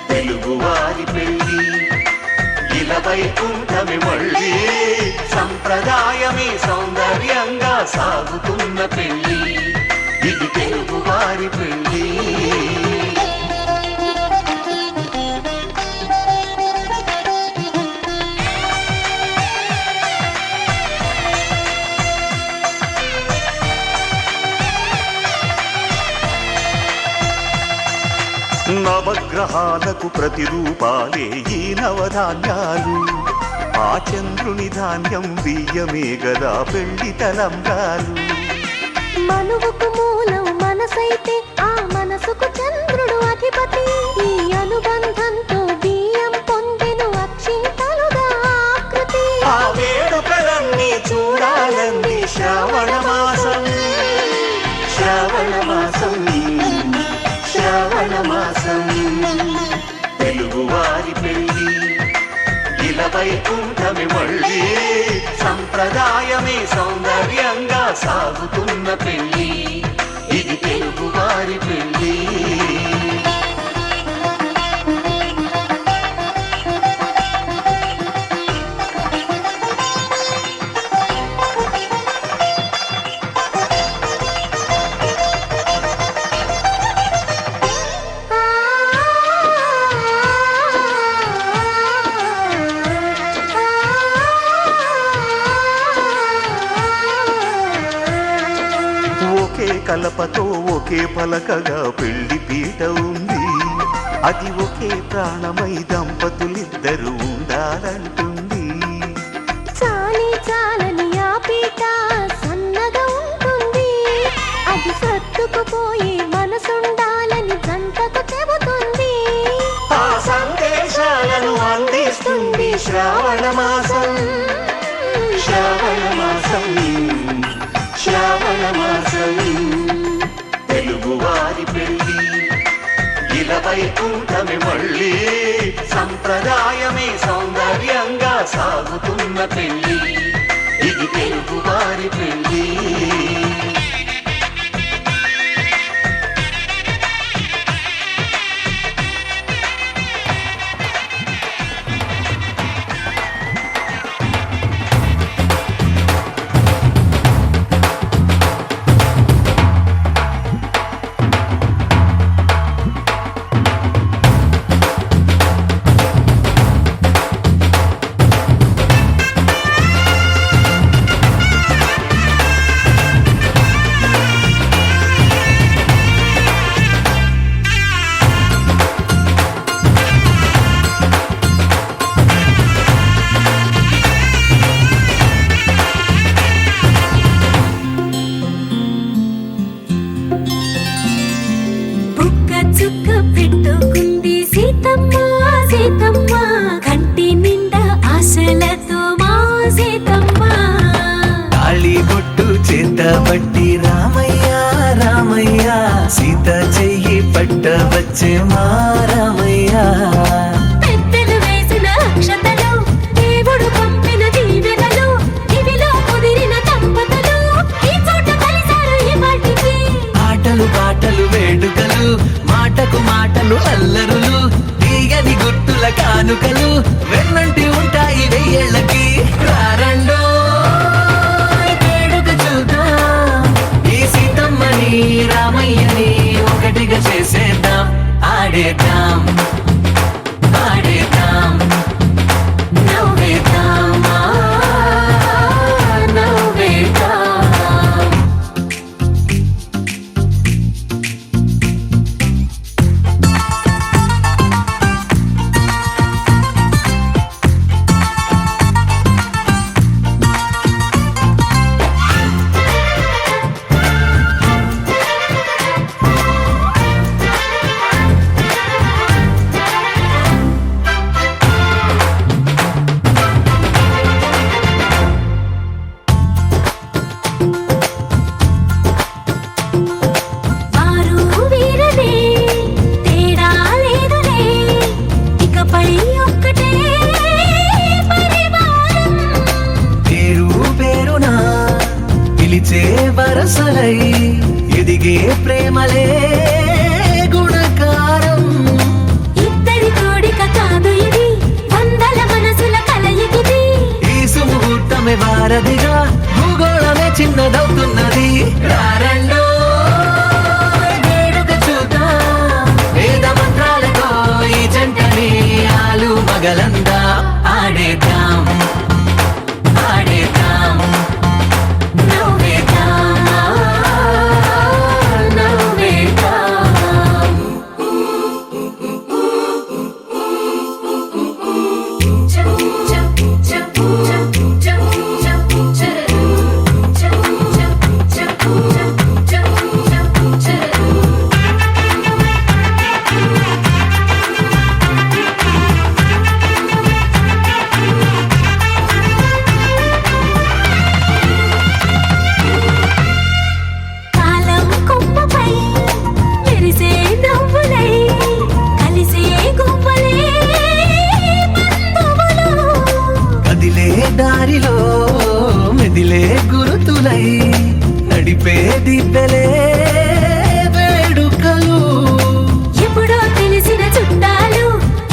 తెలుగువారి పెళ్ళి ఇలవై కూటమి మళ్ళీ సంప్రదాయమే సౌందర్యంగా సాగుతున్న పెళ్ళి ఇది తెలుగువారి పెళ్ళి నవగ్రహాలకు ప్రతిరూపాలే ఈ నవధాన్యాలు ఆ చంద్రుని ధాన్యం బియ్యమే గదా పెళ్లి తలంబ్రాలు మనువుకు మూలం మనసైతే ఆ మనసుకు చంద్రుడు అధిపతి ఈ అనుబంధంతో బియ్యం పొందెను అక్షింతలుగా ఆకృతి ఆ వేడుకలన్నీ చూడాలంది శ్రావణ మాసం శ్రావణ మాసం శ్రావణ మాసం తెలుగువారి పెళ్ళి ఇలవై కూటమి మళ్ళీ సంప్రదాయమే సౌందర్యంగా సాగుతున్న పెళ్ళి ఇది తెలుగువారి పెళ్ళి ఒకే కలపతో ఒకే పలకగా పెళ్లి పీట ఉంది అది ఒకే ప్రాణమై దంపతులిద్దరూ ఉండాలంటుంది చాలి చాలని ఆ పీట సన్నగా ఉంటుంది అది సర్దుకుపోయి మనసుండాలని జంటకు చెబుతుంది ఆ సందేశాలను అందిస్తుంది శ్రావణ మాసం శ్రావణ మాసం శ్రావణ మాసం తెలుగువారి పెళ్ళి ఇలవై కూటమి మళ్ళీ సంప్రదాయమే సౌందర్యంగా సాగుతున్న పెళ్ళి ఇది తెలుగువారి పెళ్ళి సీతమ్మ సీతమ్మ కంటి నిండా ఆశలతో మా సీతమ్మ తాళి బొట్టు చేతబట్టి రామయ్య రామయ్య సీత చెయ్యి పట్టవచ్చే మా రామయ్య పెద్దలు వేసిన అక్షతలు దేవుడు పంపిన దీవెనలు ఇవిలో కుదిరిన దంపతులు ఈ చోట కలిసారు ఈ వాటికి ఆటలు పాటలు వేడుకలు మాటకు మాటలు అల్లరులు తీయని గుట్టుల కానుకలు వెన్నంటి ఉంటాయి వెయ్యేళ్ళకి రారండో వేడుక చూద్దాం ఈ సీతమ్మని రామయ్యని ఒకటిగా చేసేద్దాం ఆడేద్దాం ఆడేద్దాం నవ్వేద్దాం నవ్వేద్దాం వారు వీరనే తేడా లేదులే ఇకపై ఒక్కటే పరివారం పేరు పేరునా పిలిచే వరసలై ఎదిగే ప్రేమలే గుణకారం ఇద్దరి కోడిక కాదు ఇది వందల మనసుల కలయికిది ఈ సుముహూర్తమే వారధిగా భూగోళమే చిన్నదవుతున్నది రారండో వేడుక చూద్దాం వేద మంత్రాలతో ఈ జంటని ఆలు మగలందా ఆడేద్దాం ఆడేద్దాం నవ్వేద్దాం నవ్వేద్దాం కాలం కొమ్మపై మెరిసే నవ్వులై కలిసే గువ్వలే బంధువులు కదిలే దారిలో మెదిలే గురుతులై నడిపే దిబ్బెలే వేడుకలు ఎప్పుడో తెలిసిన చుట్టాలు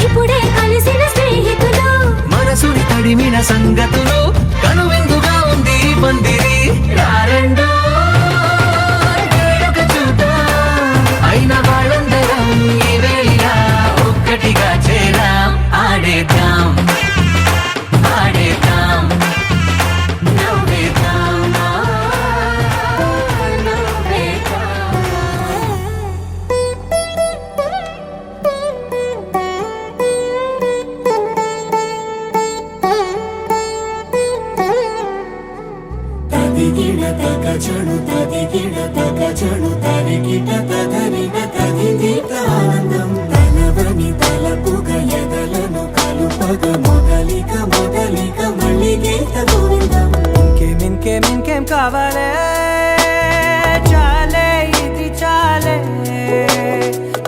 ఇప్పుడే కలిసిన స్నేహితులు మనసుని తడిమిన సంగతులు కనువిందుగా ఉంది ఈ పందిరి రారండో వేడుక చూద్దాం అయిన వాళ్ళందరం ఈ వేళ ఒక్కటిగా చేరాం ఆడేద్దాం ఆడేద్దాం నవ్వేద్దాం తదిగిడ తగ చడు తదిగిడ తగ చడు తరిగిట తదరిన తదిగిట ఆనందం తలవని తలపుగ ఎదలను కలుపగ మొదలిక మొదలిక మళ్ళీ గీత గోవిందం ఇంకేం కావాలే చాలే ఇది చాలే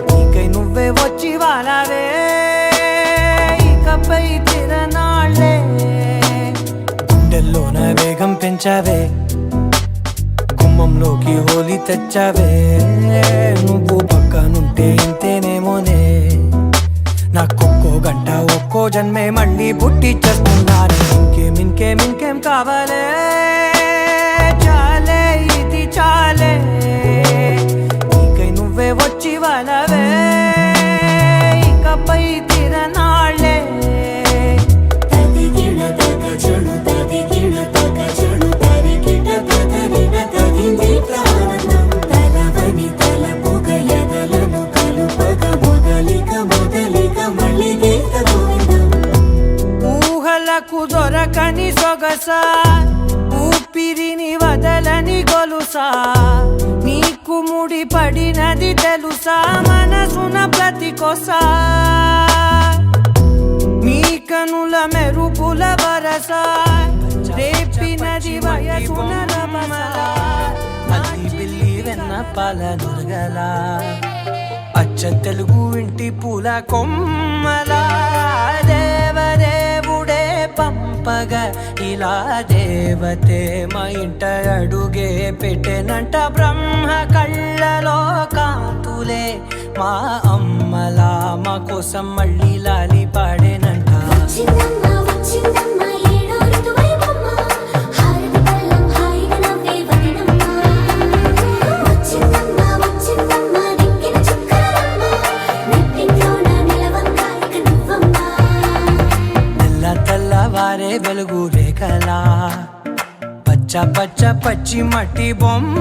నీకై నువ్వే వచ్చి వాలావే ఇకపై తిరనాళ్ళే గుండెల్లోన వేగం పెంచావే గుమ్మంలోకి హోలీ తెచ్చావే నువ్వు పక్కనుంటే ఇంతేనేమోనే నాకొక్కో గంట ఒక్కో జన్మే మళ్ళీ పుట్టి చేస్తున్నాను ఇంకేం కావాలే చాలే ఇది చాలే నీకై నువ్వే వచ్చి వాళ్ళవే ఇకపై తిరనాళ్ళే తదిగిడ తగ చడు తదిగిడ తగ చడు తరిగిట తదరిన తదిగిట ఆనందం తలవని తలపుగ ఎదలను కలుపగ మొదలిక మొదలిక మళ్ళీ గీత గోవిందం ఊహలకు దొరకని సొగసా ఊపిరిని వదలని గొలుసా నీకు ముడి పడినది తెలుసా మనసున ప్రతి కొసా నీ కనుల మెరుపుల వరస రేపినది వయసున రమలా అల్లి బిల్లి వెన్న పాల నురగల అచ్చ తెలుగు ఇంటి పూల కొమ్మలా దేవదేవుడే పంపగ ఇలా దేవతే మా ఇంట అడుగే పెట్టెనంట బ్రహ్మ కళ్ళలో కాంతులే మా అమ్మలా మా కోసం మళ్ళీ లాలి పాడేనంట వచ్చిందమ్మా వచ్చిందమ్మా ఏడో ఋతువైవమ్మా హారతి పళ్ళం హాయిగా నవ్వే వదినమ్మా వచ్చిందమ్మా వచ్చిందమ్మా దిక్కిన చుక్కలమ్మా నెట్టింట్లోన నిలవంగా ఇక నువ్వమ్మా తెల్ల తెల్లవారే వెలుగు రేఖలా పచ్చ పచ్చ పచ్చి మట్టి బొమ్మ